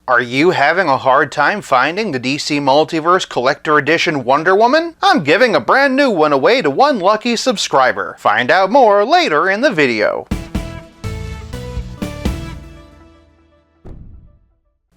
Are you having a hard time finding the DC Multiverse Collector Edition Wonder Woman? I'm giving a brand new one away to one lucky subscriber. Find out more later in the video.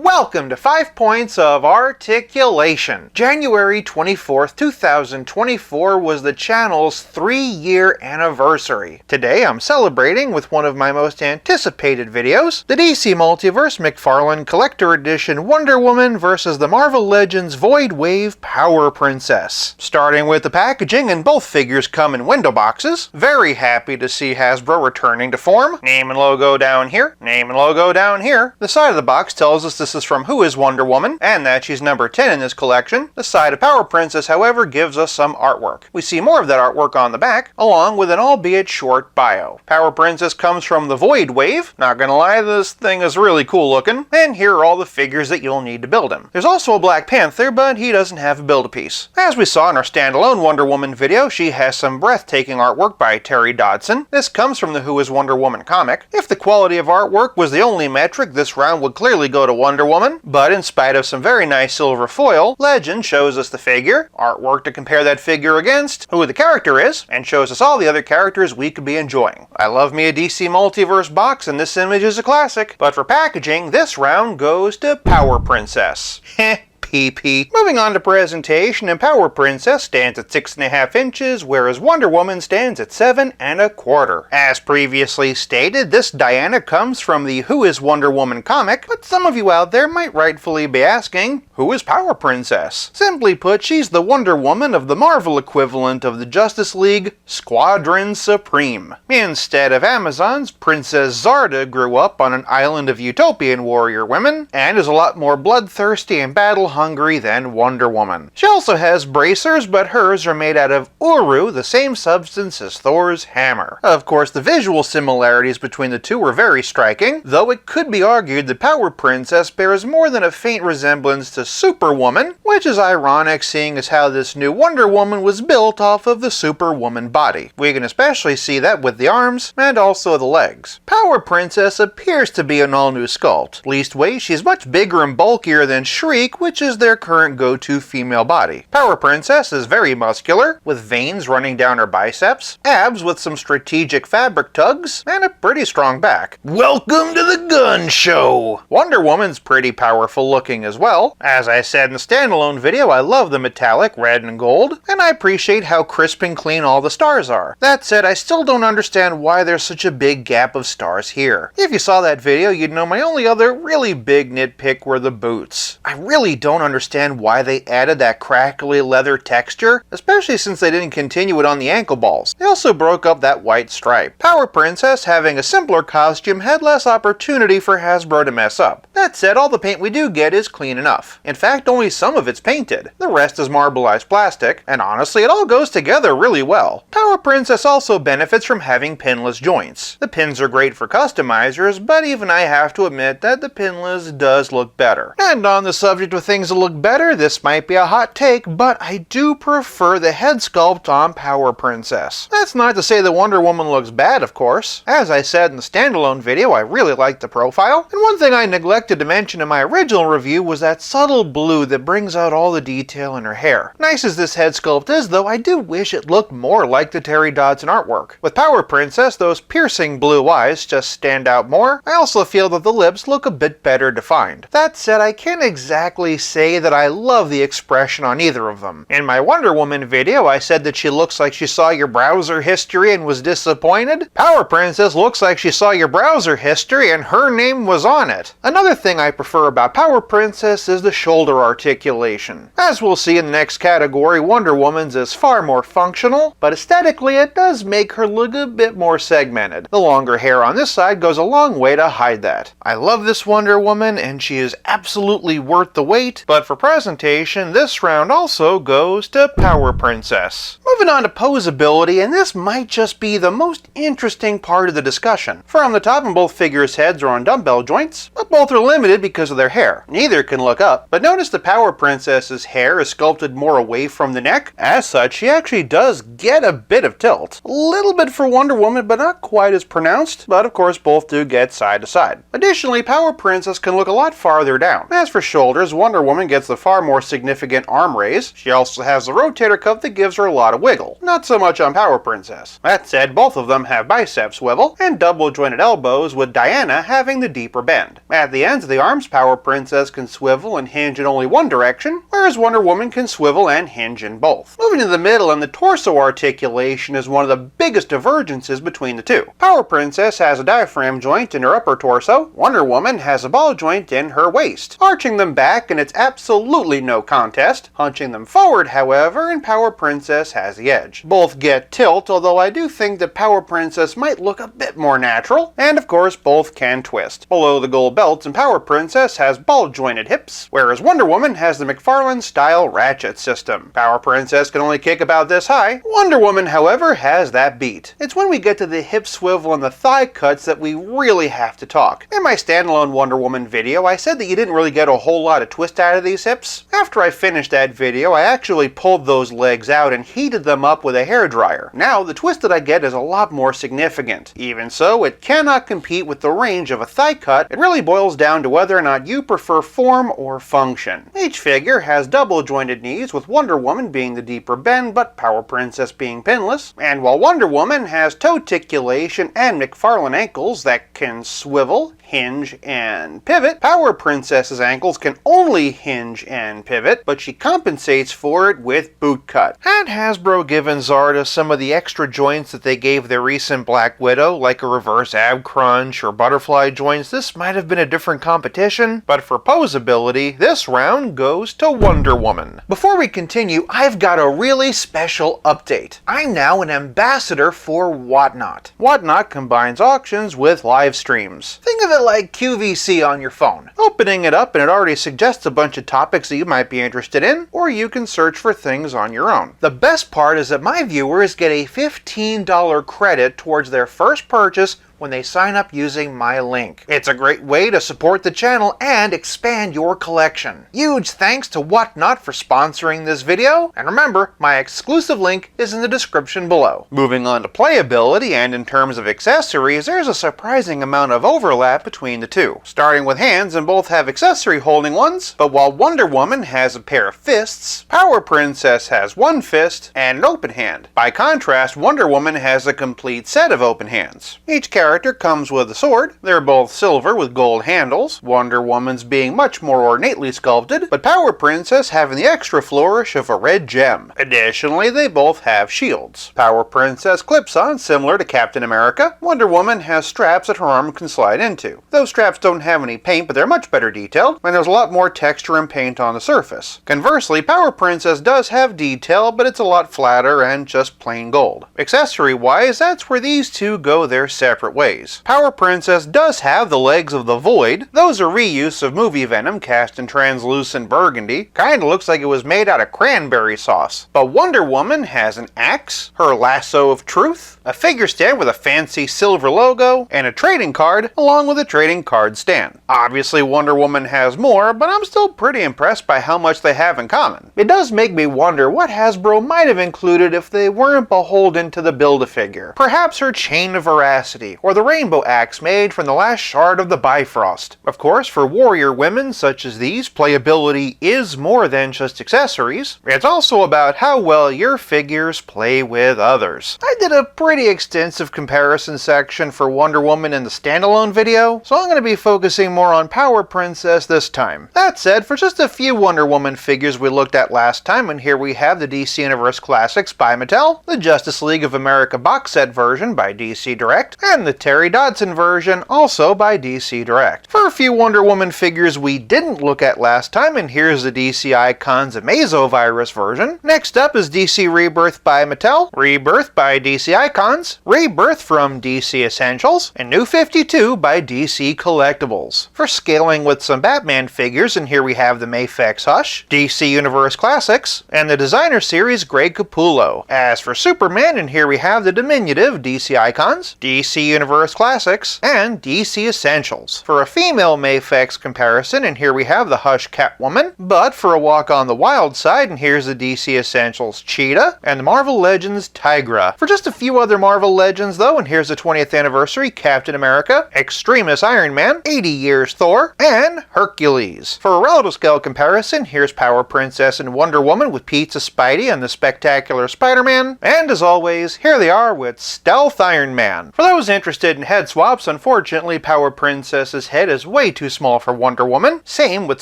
Welcome to 5 Points of Articulation. January 24th, 2024 was the channel's 3-year anniversary. Today I'm celebrating with one of my most anticipated videos, the DC Multiverse McFarlane Collector Edition Wonder Woman vs. the Marvel Legends Void Wave Power Princess. Starting with the packaging, and both figures come in window boxes. Very happy to see Hasbro returning to form. Name and logo down here, name and logo down here. The side of the box tells us this is from Who is Wonder Woman, and that she's number 10 in this collection. The side of Power Princess, however, gives us some artwork. We see more of that artwork on the back, along with an albeit short bio. Power Princess comes from the Void Wave. Not gonna lie, this thing is really cool looking, and here are all the figures that you'll need to build him. There's also a Black Panther, but he doesn't have a build-a-piece. As we saw in our standalone Wonder Woman video, she has some breathtaking artwork by Terry Dodson. This comes from the Who is Wonder Woman comic. If the quality of artwork was the only metric, this round would clearly go to Wonder Woman, but in spite of some very nice silver foil, Legend shows us the figure, artwork to compare that figure against, who the character is, and shows us all the other characters we could be enjoying. I love me a DC Multiverse box, and this image is a classic, but for packaging, this round goes to Power Princess. Heh. PP. Moving on to presentation, and Power Princess stands at 6.5 inches, whereas Wonder Woman stands at 7.25. As previously stated, this Diana comes from the Who is Wonder Woman comic, but some of you out there might rightfully be asking, who is Power Princess? Simply put, she's the Wonder Woman of the Marvel equivalent of the Justice League, Squadron Supreme. Instead of Amazons, Princess Zarda grew up on an island of utopian warrior women, and is a lot more bloodthirsty and battle-hungry than Wonder Woman. She also has bracers, but hers are made out of Uru, the same substance as Thor's hammer. Of course, the visual similarities between the two are very striking, though it could be argued that Power Princess bears more than a faint resemblance to Superwoman, which is ironic seeing as how this new Wonder Woman was built off of the Superwoman body. We can especially see that with the arms, and also the legs. Power Princess appears to be an all-new sculpt. Leastways, she's much bigger and bulkier than Shriek, which is their current go-to female body. Power Princess is very muscular, with veins running down her biceps, abs with some strategic fabric tugs, and a pretty strong back. Welcome to the gun show! Wonder Woman's pretty powerful looking as well. As I said in the standalone video, I love the metallic red and gold, and I appreciate how crisp and clean all the stars are. That said, I still don't understand why there's such a big gap of stars here. If you saw that video, you'd know my only other really big nitpick were the boots. I really don't understand why they added that crackly leather texture, especially since they didn't continue it on the ankle balls. They also broke up that white stripe. Power Princess, having a simpler costume, had less opportunity for Hasbro to mess up. That said, all the paint we do get is clean enough. In fact, only some of it's painted. The rest is marbleized plastic, and honestly, it all goes together really well. Power Princess also benefits from having pinless joints. The pins are great for customizers, but even I have to admit that the pinless does look better. And on the subject of things that look better, this might be a hot take, but I do prefer the head sculpt on Power Princess. That's not to say that Wonder Woman looks bad, of course. As I said in the standalone video, I really liked the profile, and one thing I neglected to mention in my original review was that subtle blue that brings out all the detail in her hair. Nice as this head sculpt is, though, I do wish it looked more like the Terry Dodson artwork. With Power Princess, those piercing blue eyes just stand out more. I also feel that the lips look a bit better defined. That said, I can't exactly say that I love the expression on either of them. In my Wonder Woman video, I said that she looks like she saw your browser history and was disappointed. Power Princess looks like she saw your browser history and her name was on it. Another thing I prefer about Power Princess is the shoulder articulation. As we'll see in the next category, Wonder Woman's is far more functional, but aesthetically it does make her look a bit more segmented. The longer hair on this side goes a long way to hide that. I love this Wonder Woman, and she is absolutely worth the wait. beat. But for presentation, this round also goes to Power Princess. Moving on to Posability, and this might just be the most interesting part of the discussion. From the top, and both figures' heads are on dumbbell joints, but both are limited because of their hair. Neither can look up, but notice the Power Princess's hair is sculpted more away from the neck. As such, she actually does get a bit of tilt. A little bit for Wonder Woman, but not quite as pronounced, but of course both do get side to side. Additionally, Power Princess can look a lot farther down. As for shoulders, Wonder Woman gets the far more significant arm raise. She also has the rotator cuff that gives her a lot of wiggle. Not so much on Power Princess. That said, both of them have bicep swivel and double jointed elbows, with Diana having the deeper bend. At the ends of the arms, Power Princess can swivel and hinge in only one direction, whereas Wonder Woman can swivel and hinge in both. Moving to the middle, and the torso articulation is one of the biggest divergences between the two. Power Princess has a diaphragm joint in her upper torso. Wonder Woman has a ball joint in her waist. Arching them back, and it's absolutely no contest. Hunching them forward, however, and Power Princess has the edge. Both get tilt, although I do think that Power Princess might look a bit more natural. And of course, both can twist. Below the gold belts, and Power Princess has ball jointed hips, whereas Wonder Woman has the McFarlane style ratchet system. Power Princess can only kick about this high. Wonder Woman, however, has that beat. It's when we get to the hip swivel and the thigh cuts that we really have to talk. In my standalone Wonder Woman video, I said that you didn't really get a whole lot of twist out of these hips. After I finished that video, I actually pulled those legs out and heated them up with a hairdryer. Now, the twist that I get is a lot more significant. Even so, it cannot compete with the range of a thigh cut. It really boils down to whether or not you prefer form or function. Each figure has double jointed knees, with Wonder Woman being the deeper bend, but Power Princess being pinless. And while Wonder Woman has toe ticulation and McFarlane ankles that can swivel, hinge, and pivot, Power Princess's ankles can only hinge and pivot, but she compensates for it with boot cut. Had Hasbro given Zarda some of the extra joints that they gave their recent Black Widow, like a reverse ab crunch or butterfly joints, this might have been a different competition, but for Posability, this round goes to Wonder Woman. Before we continue, I've got a really special update. I'm now an ambassador for Whatnot. Whatnot combines auctions with live streams. Think of it like QVC on your phone. Opening it up and it already suggests a bunch of topics that you might be interested in, or you can search for things on your own. The best part is that my viewers get a $15 credit towards their first purchase when they sign up using my link. It's a great way to support the channel and expand your collection. Huge thanks to Whatnot for sponsoring this video, and remember, my exclusive link is in the description below. Moving on to Playability, and in terms of accessories, there's a surprising amount of overlap between the two. Starting with hands, and both have accessory holding ones, but while Wonder Woman has a pair of fists, Power Princess has one fist and an open hand. By contrast, Wonder Woman has a complete set of open hands. Each character comes with a sword. They're both silver with gold handles, Wonder Woman's being much more ornately sculpted, but Power Princess having the extra flourish of a red gem. Additionally, they both have shields. Power Princess clips on similar to Captain America. Wonder Woman has straps that her arm can slide into. Those straps don't have any paint, but they're much better detailed, and there's a lot more texture and paint on the surface. Conversely, Power Princess does have detail, but it's a lot flatter and just plain gold. Accessory-wise, that's where these two go their separate ways. Power Princess does have the legs of the Void. Those are reuse of movie Venom cast in translucent burgundy. Kinda looks like it was made out of cranberry sauce. But Wonder Woman has an axe, her lasso of truth, a figure stand with a fancy silver logo, and a trading card along with a trading card stand. Obviously Wonder Woman has more, but I'm still pretty impressed by how much they have in common. It does make me wonder what Hasbro might have included if they weren't beholden to the Build-A-Figure. Perhaps her chain of veracity, or the rainbow axe made from the last shard of the Bifrost. Of course, for warrior women such as these, Playability is more than just accessories. It's also about how well your figures play with others. I did a pretty extensive comparison section for Wonder Woman in the standalone video, so I'm going to be focusing more on Power Princess this time. That said, for just a few Wonder Woman figures we looked at last time, and here we have the DC Universe Classics by Mattel, the Justice League of America box set version by DC Direct, and the Terry Dodson version, also by DC Direct. For a few Wonder Woman figures we didn't look at last time, and here's the DC Icons Amazovirus version. Next up is DC Rebirth by Mattel, Rebirth by DC Icons, Rebirth from DC Essentials, and New 52 by DC Collectibles. For scaling with some Batman figures, and here we have the Mafex Hush, DC Universe Classics, and the Designer Series Greg Capullo. As for Superman, and here we have the diminutive DC Icons, DC Universe Classics, and DC Essentials. For a female Mafex comparison, and here we have the Hush Catwoman, but for a walk on the wild side, and here's the DC Essentials Cheetah, and the Marvel Legends Tigra. For just a few other Marvel Legends though, and here's the 20th anniversary Captain America, Extremis Iron Man, 80 years Thor, and Hercules. For a relative scale comparison, here's Power Princess and Wonder Woman with Pizza Spidey and the Spectacular Spider-Man, and as always, here they are with Stealth Iron Man. For those interested in head swaps, unfortunately Power Princess's head is way too small for Wonder Woman. Same with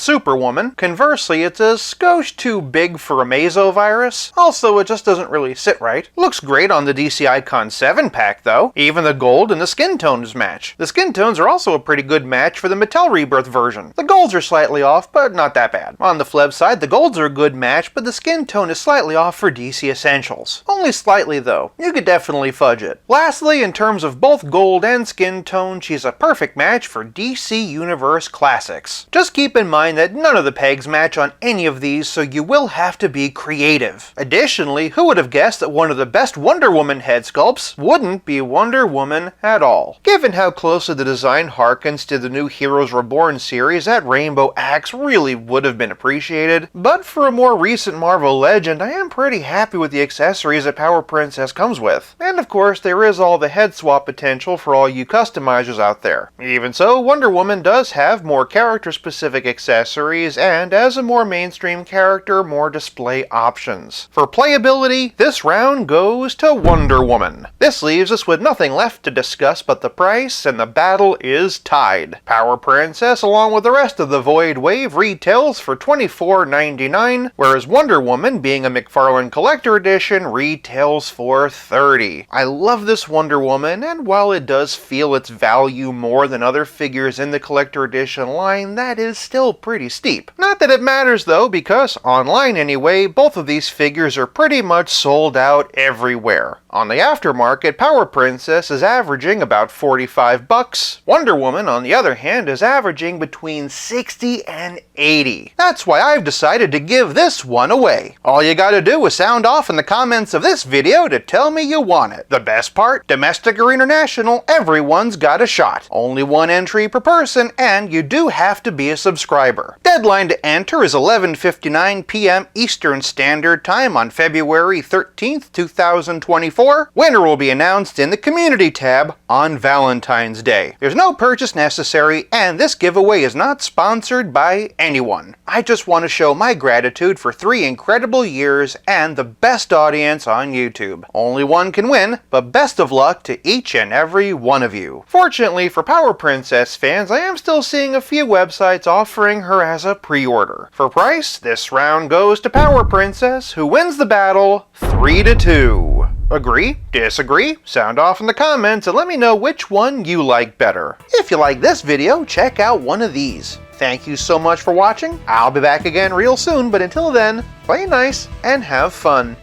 Superwoman. Conversely, it's a skosh too big for Amazovirus. Also, it just doesn't really sit right. Looks great on the DC Icon 7-pack though. Even the gold and the skin tones match. The skin tones are also a pretty good match for the Mattel Rebirth version. The golds are slightly off, but not that bad. On the flip side, the golds are a good match, but the skin tone is slightly off for DC Essentials. Only slightly though. You could definitely fudge it. Lastly, in terms of both gold and skin tone, she's a perfect match for DC Universe Classics. Just keep in mind that none of the pegs match on any of these, so you will have to be creative. Additionally, who would have guessed that one of the best Wonder Woman head sculpts wouldn't be Wonder Woman at all? Given how closely the design harkens to the new Heroes Reborn series, that rainbow axe really would have been appreciated. But for a more recent Marvel Legend, I am pretty happy with the accessories that Power Princess comes with. And of course, there is all the head swap potential for all you customizers out there. Even so, Wonder Woman does have more character-specific accessories, and as a more mainstream character, more display options. For playability, this round goes to Wonder Woman. This leaves us with nothing left to discuss but the price, and the battle is tied. Power Princess, along with the rest of the Void Wave, retails for $24.99, whereas Wonder Woman, being a McFarlane Collector Edition, retails for $30. I love this Wonder Woman, and while it does feel its value more than other figures in the Collector Edition line, that is still pretty steep. Not that it matters though, because online anyway, both of these figures are pretty much sold out everywhere. On the aftermarket, Power Princess is averaging about $45. Wonder Woman, on the other hand, is averaging between $60 and $80. That's why I've decided to give this one away. All you gotta do is sound off in the comments of this video to tell me you want it. The best part? Domestic or international, everyone's got a shot. Only one entry per person, and you do have to be a subscriber. Deadline to enter is 11:59 p.m. Eastern Standard Time on February 13th, 2024. Winner will be announced in the Community tab on Valentine's Day. There's no purchase necessary, and this giveaway is not sponsored by anyone. I just want to show my gratitude for 3 incredible years and the best audience on YouTube. Only one can win, but best of luck to each and every one of you. Fortunately for Power Princess fans, I am still seeing a few websites offering her as a pre-order. For price, this round goes to Power Princess, who wins the battle 3-2. Agree? Disagree? Sound off in the comments and let me know which one you like better. If you like this video, check out one of these. Thank you so much for watching. I'll be back again real soon, but until then, play nice and have fun.